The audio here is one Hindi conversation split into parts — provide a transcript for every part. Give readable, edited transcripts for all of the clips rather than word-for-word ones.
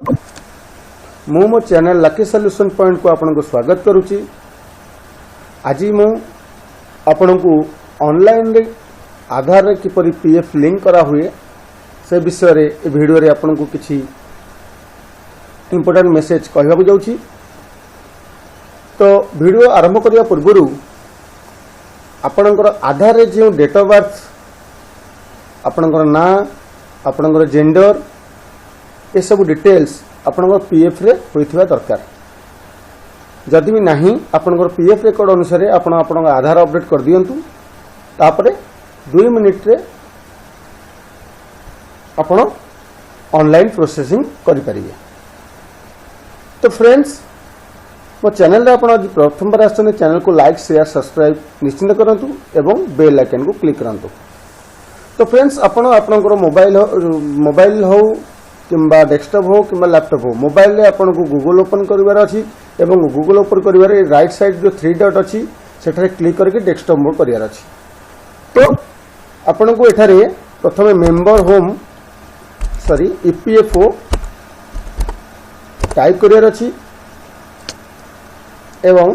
मु मो चैनल लकी सॉल्यूशन पॉइंट को आपन को स्वागत करूची। आज मु आपन को ऑनलाइन रे आधार रे किपरि पीएफ लिंक करा हुए से विषय रे ए वीडियो रे आपन को किछि इंपोर्टेंट मेसेज कहबा को जाउची। तो वीडियो आरंभ करिया पूर्वरु आपनकर आधार रे जे डेट ऑफ बर्थ, आपनकर ना, आपनकर जेंडर, ए सब डिटेल्स आपनकर पीएफ रे होइथिबा दरकार। जदि भी नाही आपनकर पीएफ रिकॉर्ड अनुसार आपण आपनकर आधार अपडेट कर दियंतु। तापरे 2 मिनिट रे आपण ऑनलाइन प्रोसेसिंग करि परिबे। तो फ्रेंड्स, मो चैनल रे आपण आज प्रथम बार आछन, चैनल को लाइक शेयर सब्सक्राइब निश्चित करंतु एवं बेल आइकन को क्लिक करंतु। तो फ्रेंड्स, आपण आपनकर मोबाइल हो किंबा डेस्कटॉप हो किंबा लैपटॉप हो, मोबाइल रे आपन को गूगल ओपन करिवार अछि एवं गूगल ओपन करिवार राइट साइड जो 3 डॉट अछि सेठारे क्लिक करके डेस्कटॉप मोड करिवार अछि। तो आपन को एठारे प्रथमे मेंबर होम ईपीएफओ टाइप करिवार अछि एवं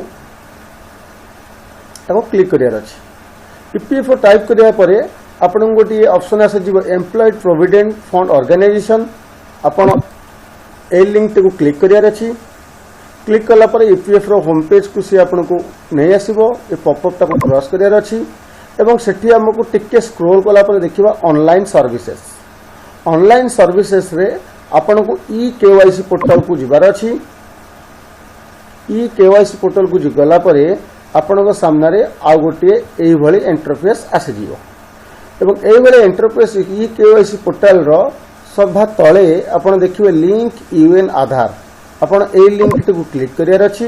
ताको क्लिक करिवार अछि। ईपीएफओ टाइप करिया परे आपन गोटी ऑप्शन आसे जीव एम्प्लॉयड प्रोविडेंट फंड ऑर्गेनाइजेशन। आपण ए लिंक को क्लिक करियार अछि। क्लिक कला पर ईपीएफ रो होम पेज को सी आपन को नै आसीबो। ए पॉपअप ता को क्रॉस करियार अछि एवं सेठी हमको टिके स्क्रॉल कला पर देखिबा ऑनलाइन सर्विसेज। ऑनलाइन सर्विसेज रे आपन को ई केवाईसी पोर्टल को जिबार अछि। ई केवाईसी पोर्टल को जिगला परे आपन को सामने रे आ गोटी एई भली इंटरफेस आसी जिवो एवं एई भली इंटरफेस ई केवाईसी पोर्टल रो सभा तले आपण देखिबे लिंक यूएन आधार। आपण ए लिंक को क्लिक करियार अछि।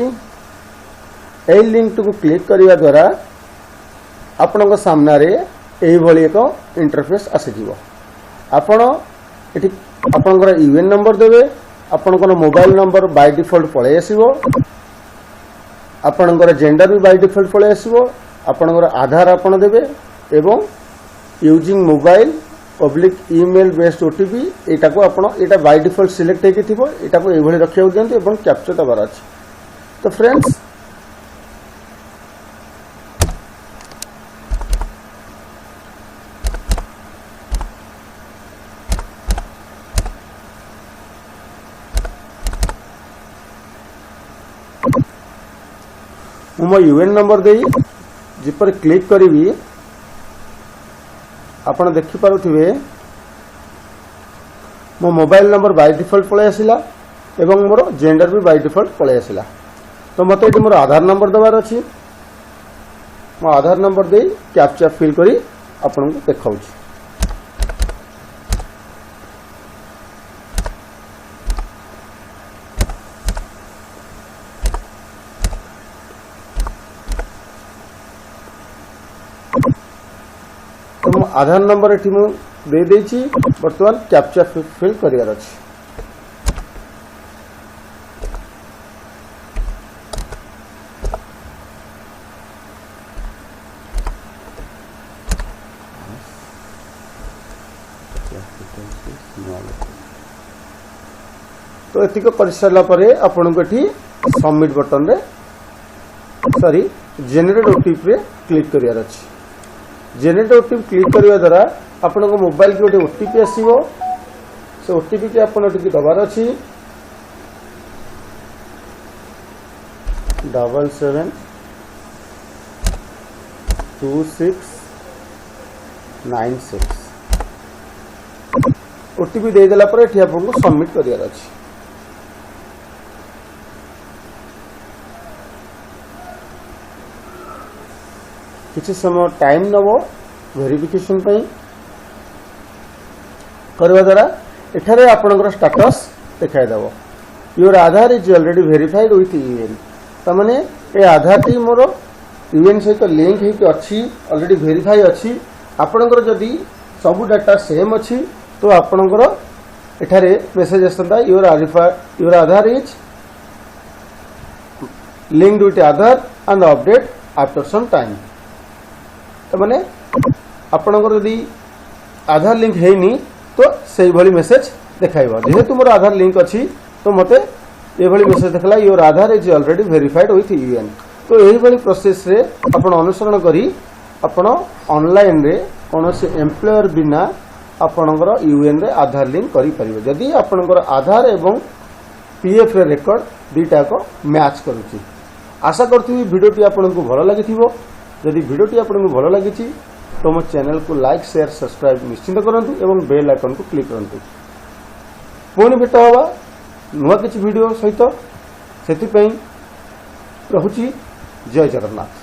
ए लिंक को क्लिक करिया द्वारा आपण को सामने रे एई भली एक इंटरफेस आसी जिवो। आपण एठी आपनकर यूएन नंबर देबे, आपनकर मोबाइल नंबर बाय डिफॉल्ट पळे आसीबो, आपनकर जेंडर भी बाय डिफॉल्ट पळे आसीबो, आपनकर आधार आपण देबे एवं using mobile public email based OTP एटा को आपण एटा बाय डिफॉल्ट सिलेक्ट हेकि थिबो। एटा को एभली रखिया दियंतु एवं कैप्चर दबार अछि। तो फ्रेंड्स, मो यूएन नंबर देई जिपर क्लिक करिवि आपण देखि पारुथिबे मो मोबाइल नंबर बाय डिफॉल्ट पळे आसिला एवं मोर जेंडर भी बाय डिफॉल्ट पळे आसिला। तो मते एटी मोर आधार नंबर दबार अछि। मो आधार नंबर देई कैप्चा फिल करी आपण को देखाउछि। तो आधार नंबर एठी मु दे देछि। वर्तमान कैप्चा फिल करियार अछि। तो एतिक कर सारा परे आपन को एठी सबमिट बटन रे जेनरेट ओटीपी रे क्लिक करियार अछि। जेनरेट ओटीपी क्लिक करने द्वारा आपन को मोबाइल की गोटे ओटीपी आसीबो। से ओटीपी के आपन टिके दबार अछि 772696। ओटीपी दे देला पर एठी आपन को सबमिट करियार अछि। किसी समय टाइम नबो वेरिफिकेशन पई करवा द्वारा एठारे आपनकर स्टेटस देखाय दबो। Your Aadhaar is already verified with UAN. तमाने ए आधार टी मोर यूएन सहित लिंक हे कि अछि, ऑलरेडी वेरीफाई अछि। आपनकर जदी सब डाटा सेम अछि तो आपनकर एठारे मेसेज आसता your Aadhaar is linked with Aadhaar and update after some time. तमाने आपनकर यदि आधार लिंक हेनी तो सही भली मेसेज देखाइबो। जेहेतु मोर आधार लिंक अछि तो मते एभली मेसेज देखला your Aadhaar is already verified with UN. तो यही भली प्रोसेस रे आपण अनुसरण करी आपण ऑनलाइन रे कोनोसी एम्प्लॉयर बिना आपणकर यूएन रे आधार लिंक करि परिबे जदि आपणकर आधार एवं पीएफ रे रेकर्ड दुईटा को मैच करूची। आशा करथि वीडियोटी आपनको भलो लागिथिबो। जदि वीडियोटी आपनको भलो लागिछि तो मो चैनल को लाइक शेयर सब्सक्राइब निश्चित करंतु एवं बेल आइकन को क्लिक करंतु। पुणी भेट हवा नुआ किछि वीडियो सहित सेति पई रहुछि। जय जगन्नाथ।